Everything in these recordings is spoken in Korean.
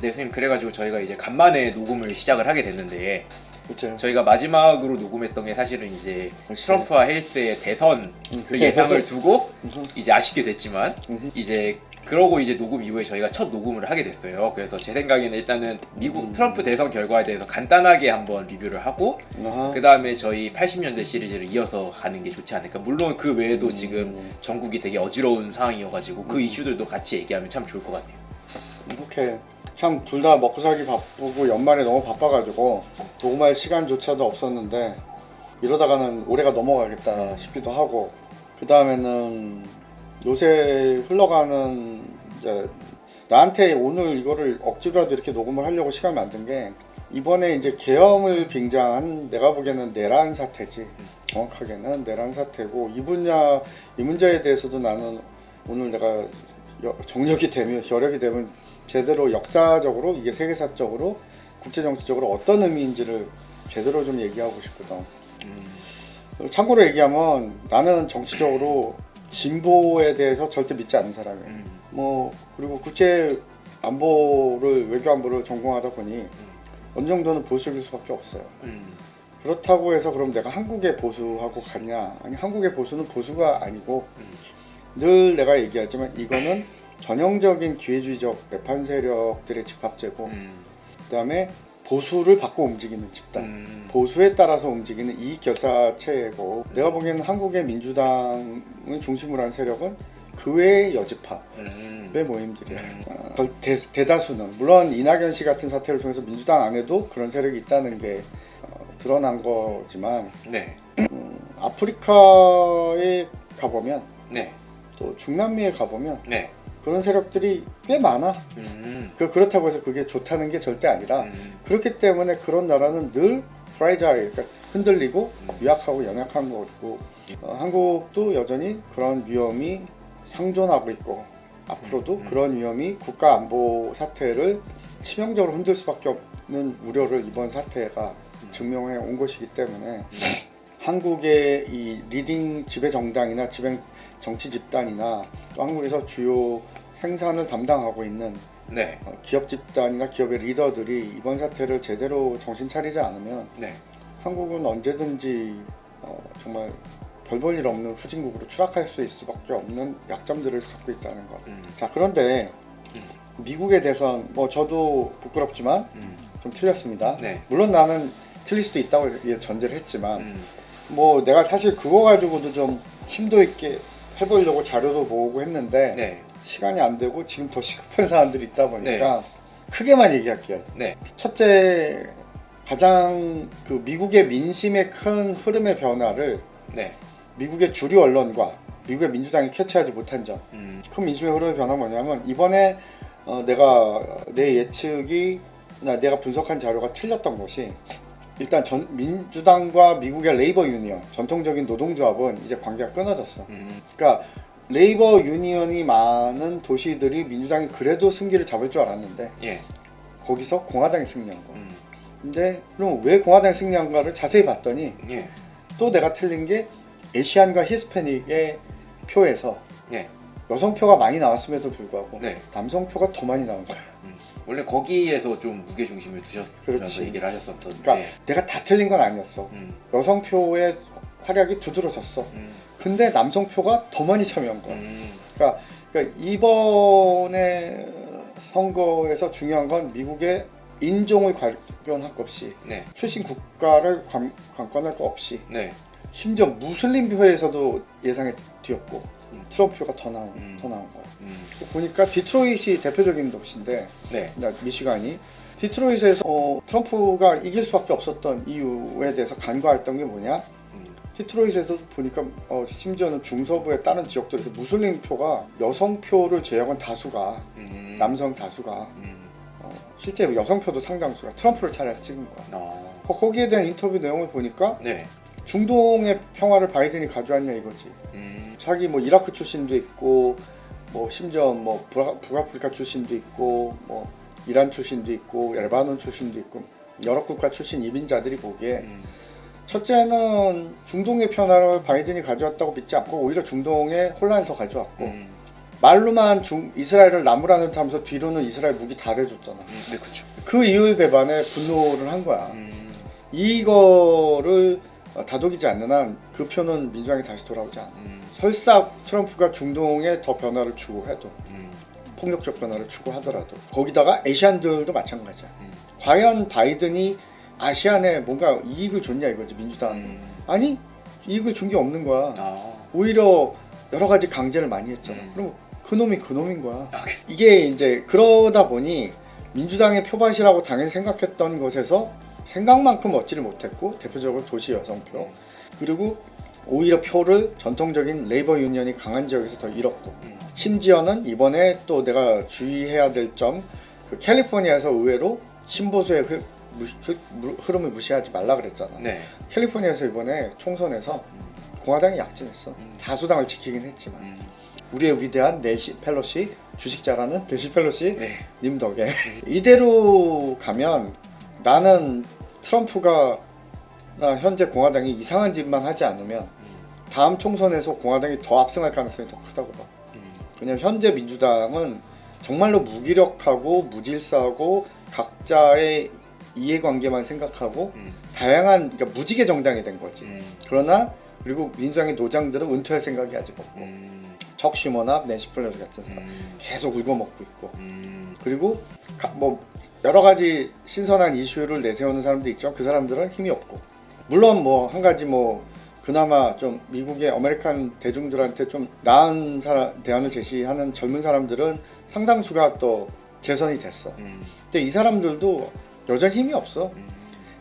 네, 선생님. 그래가지고 저희가 이제 간만에 녹음을 시작을 하게 됐는데, 그렇죠. 저희가 마지막으로 녹음했던 게 사실은 이제 그렇지. 트럼프와 해리스의 대선 그 예상을 두고 이제 아쉽게 됐지만, 이제 그러고 이제 녹음 이후에 저희가 첫 녹음을 하게 됐어요. 그래서 제 생각에는 일단은 미국 트럼프 대선 결과에 대해서 간단하게 한번 리뷰를 하고, 그 다음에 저희 80년대 시리즈를 이어서 가는 게 좋지 않을까. 물론 그 외에도 지금 전국이 되게 어지러운 상황이어가지고 그 이슈들도 같이 얘기하면 참 좋을 것 같네요. 이렇게 참 둘 다 먹고 살기 바쁘고 연말에 너무 바빠가지고 녹음할 시간조차도 없었는데 이러다가는 올해가 넘어가겠다 싶기도 하고, 그 다음에는 요새 흘러가는 이제 나한테 오늘 이거를 억지로라도 이렇게 녹음을 하려고 시간 만든 게 이번에 이제 계엄을 빙자한 내가 보기에는 내란 사태지. 정확하게는 내란 사태고, 이 문제에 대해서도 나는 오늘 내가 정력이 되면 여력이 되면 제대로 역사적으로 이게 세계사적으로 국제정치적으로 어떤 의미인지를 제대로 좀 얘기하고 싶거든. 참고로 얘기하면 나는 정치적으로 진보에 대해서 절대 믿지 않는 사람이에요. 뭐 그리고 국제 안보를 외교 안보를 전공하다 보니 어느 정도는 보수적일 수밖에 없어요. 그렇다고 해서 그럼 내가 한국의 보수하고 같냐? 아니, 한국의 보수는 보수가 아니고 늘 내가 얘기하지만 이거는 전형적인 기회주의적 매판 세력들의 집합제고, 그다음에 보수를 받고 움직이는 집단, 보수에 따라서 움직이는 이익결사체고, 내가 보기에는 한국의 민주당을 중심으로 한 세력은 그 외의 여집합의 모임들이야. 대다수는 물론 이낙연 씨 같은 사태를 통해서 민주당 안에도 그런 세력이 있다는 게 드러난 거지만, 네. 아프리카에 가보면, 네. 또 중남미에 가보면 네. 그런 세력들이 꽤 많아. 그렇다고 해서 그게 좋다는 게 절대 아니라, 그렇기 때문에 그런 나라는 늘 프라이자일, 그러니까 흔들리고 유약하고 연약한 거고, 한국도 여전히 그런 위험이 상존하고 있고, 앞으로도 그런 위험이 국가 안보 사태를 치명적으로 흔들 수밖에 없는 우려를 이번 사태가 증명해 온 것이기 때문에, 한국의 이 리딩 지배 정당이나 지배 정치 집단이나 또 한국에서 주요 생산을 담당하고 있는 네. 기업 집단이나 기업의 리더들이 이번 사태를 제대로 정신 차리지 않으면 네. 한국은 언제든지 정말 별 볼 일 없는 후진국으로 추락할 수 있을 수밖에 없는 약점들을 갖고 있다는 것. 자, 그런데 미국의 대선, 뭐 저도 부끄럽지만 좀 틀렸습니다. 네. 물론 나는 틀릴 수도 있다고 전제를 했지만, 뭐 내가 사실 그거 가지고도 좀 심도 있게 해보려고 자료도 모으고 했는데, 네. 시간이 안 되고 지금 더 시급한 사안들이 있다 보니까 크게만 얘기할게요. 네. 첫째, 가장 그 미국의 민심의 큰 흐름의 변화를 네. 미국의 주류 언론과 미국의 민주당이 캐치하지 못한 점. 큰 민심의 흐름의 변화가 뭐냐면, 이번에 내 예측이, 내가 분석한 자료가 틀렸던 것이, 일단 민주당과 미국의 레이버 유니언, 전통적인 노동조합은 이제 관계가 끊어졌어. 그러니까 레이버 유니언이 많은 도시들이 민주당이 그래도 승기를 잡을 줄 알았는데, 예. 거기서 공화당이 승리한 거야. 근데 그럼 왜 공화당이 승리한가를 자세히 봤더니, 예. 또 내가 틀린 게 에시안과 히스패닉의 표에서 네. 여성표가 많이 나왔음에도 불구하고 네. 남성표가 더 많이 나온 거야. 원래 거기에서 좀 무게중심을 두셨면서 그렇지. 얘기를 하셨었는데, 그러니까 내가 다 틀린 건 아니었어. 여성표의 활약이 두드러졌어. 근데 남성표가 더 많이 참여한 거야. 그러니까 이번에 선거에서 중요한 건 미국의 인종을 관련할 것 없이, 네. 출신 국가를 관건할 것 없이, 네. 심지어 무슬림표에서도 예상에 뒤엎고 트럼프표가 더 나온 거야. 보니까 디트로이트이 대표적인 도시인데, 네. 미시간이, 디트로이트에서 트럼프가 이길 수밖에 없었던 이유에 대해서 간과했던 게 뭐냐? 디트로이트에서 보니까 심지어는 중서부의 다른 지역들에서 무슬림표가 여성표를 제외한 다수가, 남성 다수가, 실제 여성표도 상당수가 트럼프를 차라리 찍은 거야. 거기에 대한 인터뷰 내용을 보니까, 네. 중동의 평화를 바이든이 가져왔냐 이거지. 자기 뭐 이라크 출신도 있고, 뭐 심지어 뭐 북아프리카 출신도 있고, 뭐 이란 출신도 있고, 레바논 출신도 있고, 여러 국가 출신 이민자들이 보기에, 첫째는 중동의 평화를 바이든이 가져왔다고 믿지 않고 오히려 중동의 혼란을 더 가져왔고, 말로만 이스라엘을 나무라는 듯 하면서 뒤로는 이스라엘 무기 다 대줬잖아. 네, 그렇죠. 그 이율 배반에 분노를 한 거야. 이거를 다독이지 않는 한 그 표는 민주당이 다시 돌아오지 않아. 설사 트럼프가 중동에 더 변화를 추구해도 폭력적 변화를 추구하더라도 거기다가 아시안들도 마찬가지야. 과연 바이든이 아시안에 뭔가 이익을 줬냐 이거지 민주당. 아니 이익을 준 게 없는 거야. 오히려 여러 가지 강제를 많이 했잖아. 그럼 그놈이 그놈인 거야. 이게 이제 그러다 보니 민주당의 표밭이라고 당연히 생각했던 것에서 생각만큼 얻지를 못했고 대표적으로 도시 여성표 그리고 오히려 표를 전통적인 레이버 유니언이 강한 지역에서 더 잃었고 심지어는 이번에 또 내가 주의해야 될 점 그 캘리포니아에서 의외로 신보수의 흐름을 무시하지 말라 그랬잖아. 네. 캘리포니아에서 이번에 총선에서 공화당이 약진했어. 다수당을 지키긴 했지만 우리의 위대한 내시 펠로시 주식자라는 내시 펠로시 님 덕에 이대로 가면 나는 트럼프가 현재 공화당이 이상한 짓만 하지 않으면 다음 총선에서 공화당이 더 압승할 가능성이 더 크다고 봐. 왜냐면 현재 민주당은 정말로 무기력하고 무질서하고 각자의 이해관계만 생각하고 다양한 그러니까 무지개 정당이 된 거지. 그러나 그리고 민주당의 노장들은 은퇴할 생각이 아직 없고 척 슈머나 낸시 펠로시 같은 사람 계속 울고먹고 있고 그리고 뭐 여러 가지 신선한 이슈를 내세우는 사람도 있죠. 그 사람들은 힘이 없고 물론 뭐 한 가지 뭐 그나마 좀 미국의 아메리칸 대중들한테 좀 나은 대안을 제시하는 젊은 사람들은 상당수가 또 재선이 됐어. 근데 이 사람들도 여전히 힘이 없어.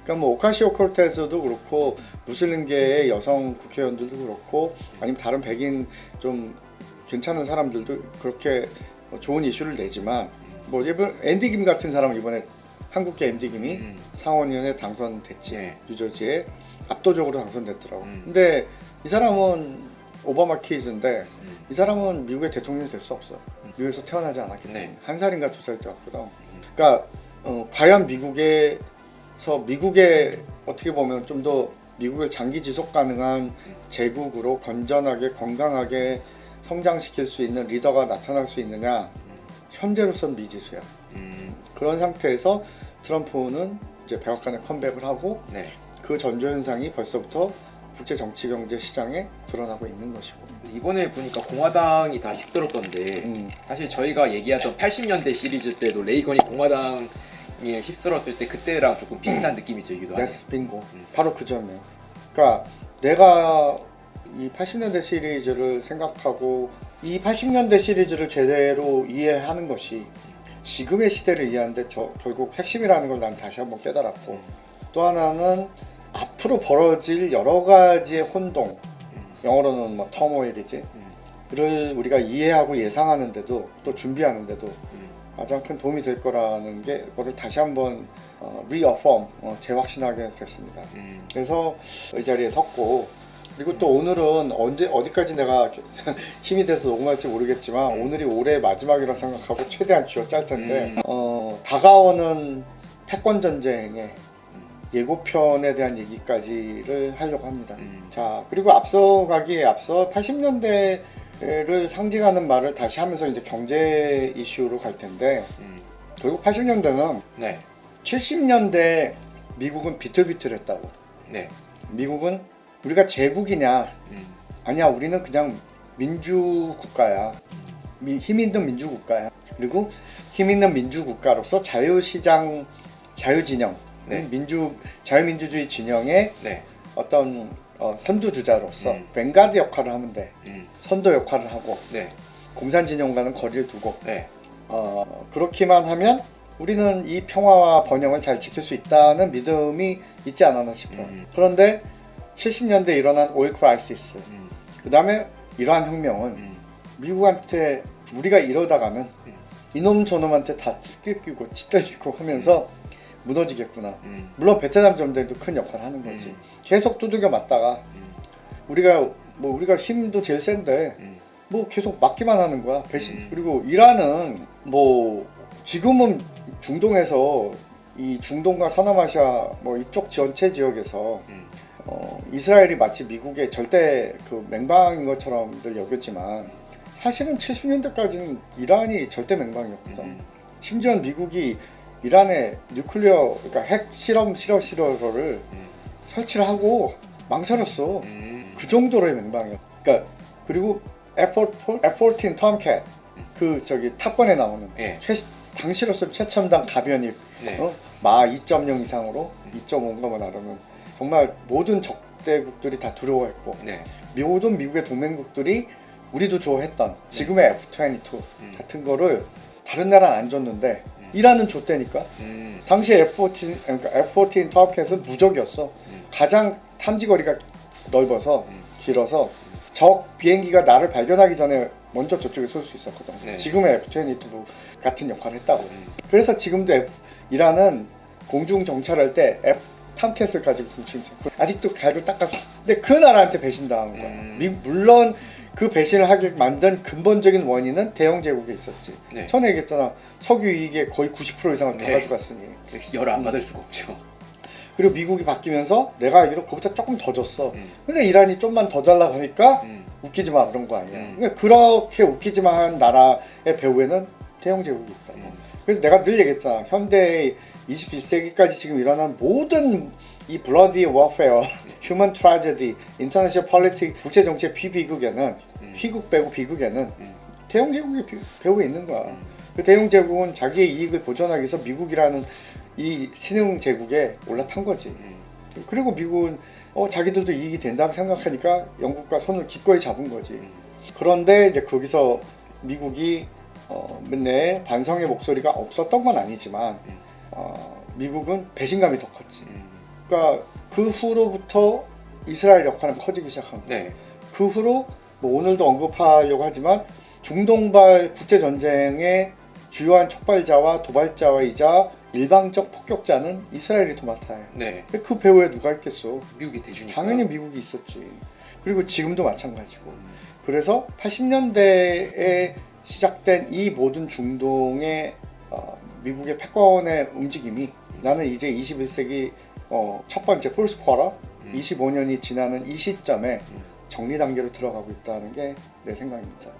그러니까 뭐 오카시오 콜테스도 그렇고 무슬림계의 여성 국회의원들도 그렇고 아니면 다른 백인 좀 괜찮은 사람들도 그렇게 좋은 이슈를 내지만 뭐 앤디 김 같은 사람은 이번에 한국계 앤디 김이 상원의원에 당선됐지. 뉴저지에 압도적으로 당선됐더라고. 근데 이 사람은 오바마 키즈인데 이 사람은 미국의 대통령이 될 수 없어. 미국에서 태어나지 않았기 때문에 한 살인가 두 살 때 왔거든. 그러니까 과연 미국의 어떻게 보면 좀 더 미국을 장기 지속 가능한 제국으로 건전하게 건강하게 성장시킬 수 있는 리더가 나타날 수 있느냐? 현재로선 미지수야. 그런 상태에서 트럼프는 이제 백악관에 컴백을 하고 그 전조현상이 벌써부터 국제 정치 경제 시장에 드러나고 있는 것이고. 이번에 보니까 공화당이 다 휩쓸었던데 사실 저희가 얘기하던 80년대 시리즈 때도 레이건이 공화당에 휩쓸었을 때 그때랑 조금 비슷한 느낌이 들기도 하네요. 예스 빙고. 바로 그 점이에요. 그러니까 내가 이 80년대 시리즈를 생각하고 이 80년대 시리즈를 제대로 이해하는 것이 지금의 시대를 이해하는데 결국 핵심이라는 걸 난 다시 한번 깨달았고 또 하나는 앞으로 벌어질 여러 가지의 혼동 영어로는 뭐 터모일이지 를 우리가 이해하고 예상하는데도 또 준비하는데도 가장 큰 도움이 될 거라는 게 그거를 다시 한번 리어펌 재확신하게 됐습니다. 그래서 이 자리에 섰고 그리고 또 오늘은 어디까지 내가 힘이 돼서 녹음할지 모르겠지만 오늘이 올해 마지막이라 생각하고 최대한 쥐어짤 텐데 다가오는 패권 전쟁의 예고편에 대한 얘기까지를 하려고 합니다. 자 그리고 앞서가기에 앞서 80년대를 상징하는 말을 다시 하면서 이제 경제 이슈로 갈 텐데 결국 80년대는 70년대 미국은 비틀비틀했다고. 미국은 우리가 제국이냐? 아니야, 우리는 그냥 민주국가야. 힘 있는 민주국가야. 그리고 힘 있는 민주국가로서 자유시장, 자유진영, 자유민주주의 진영의 어떤 선두주자로서 뱅가드 역할을 하면 돼. 선도 역할을 하고 공산진영과는 거리를 두고 그렇기만 하면 우리는 이 평화와 번영을 잘 지킬 수 있다는 믿음이 있지 않았나 싶어요. 그런데 70년대 일어난 오일 크라이시스 그 다음에 이러한 혁명은 미국한테 우리가 이러다가는 이놈 저놈한테 다 뜯기고 찌들리고 하면서 무너지겠구나. 물론 베트남 전쟁도 큰 역할을 하는 거지. 계속 두들겨 맞다가 우리가 힘도 제일 센데 뭐 계속 맞기만 하는 거야. 그리고 이란은 뭐 지금은 중동에서 이 중동과 서남아시아 뭐 이쪽 전체 지역에서 이스라엘이 마치 미국의 절대 그 맹방인 것처럼들 여겼지만 사실은 70년대까지는 이란이 절대 맹방이었거든. 음. 심지어 미국이 이란에 뉴클리어, 그러니까 핵 실험을 설치를 하고 망설였어. 그 정도로의 맹방이야. 그러니까 그리고 F-14 톰캣 그 저기 탑건에 나오는 예. 당시로서 최첨단 가변입 네. 마 2.0 이상으로 2.5인가 뭐 나르는 정말 모든 적대국들이 다 두려워했고 네. 모든 미국의 동맹국들이 우리도 좋아했던 지금의 F-22 같은 거를 다른 나라는 안 줬는데 이란은 줬대니까 당시 F-14 그러니까 F-14 톰캣은 무적이었어. 가장 탐지거리가 넓어서 길어서 적 비행기가 나를 발견하기 전에 먼저 저쪽에 쏠 수 있었거든. 네. 지금의 F-22 같은 역할을 했다고. 그래서 지금도 이란은 공중 정찰할 때 탐캣을 가지고 아직도 갈고 닦아서. 근데 그 나라한테 배신당한 거야. 물론 그 배신을 하게 만든 근본적인 원인은 대영 제국에 있었지. 네. 전에 얘기했잖아. 석유 이익의 거의 90% 이상을 다 네. 가져갔으니. 열 안 받을 수가 없죠. 그리고 미국이 바뀌면서 내가 알기로 그보다 조금 더 줬어. 근데 이란이 좀만 더 달라고 하니까 웃기지 마 그런 거 아니야. 그러니까 그렇게 웃기지 마 한 나라의 배후에는 대영 제국이 있다. 그래서 내가 늘 얘기했잖아. 현대 21세기까지 지금 일어난 모든 이 블러디 워페어, 휴먼 트라제디, 인터내셔널 폴리틱, 국제 정치의 비비극에는 희극 빼고 비극에는 대영 제국이 배후에 있는 거야. 그 대영 제국은 자기의 이익을 보존하기 위해서 미국이라는 이 신흥 제국에 올라탄 거지. 그리고 미국은 자기들도 이익이 된다고 생각하니까 영국과 손을 기꺼이 잡은 거지. 그런데 이제 거기서 미국이 내 반성의 목소리가 없었던 건 아니지만 미국은 배신감이 더 컸지. 그러니까 그 후로부터 이스라엘 역할은 커지기 시작한 거야. 네. 그 후로 뭐 오늘도 언급하려고 하지만 중동발 국제 전쟁의 주요한 촉발자와 도발자이자 일방적 폭격자는 이스라엘이 더 맡아요. 네. 근데 그 배후에 누가 있겠어? 미국이 대주니까. 당연히 미국이 있었지. 그리고 지금도 마찬가지고. 그래서 80년대에 시작된 이 모든 중동의 미국의 패권의 움직임이 나는 이제 21세기 첫 번째 폴스 쿼터 25년이 지나는 이 시점에 정리 단계로 들어가고 있다는 게 내 생각입니다.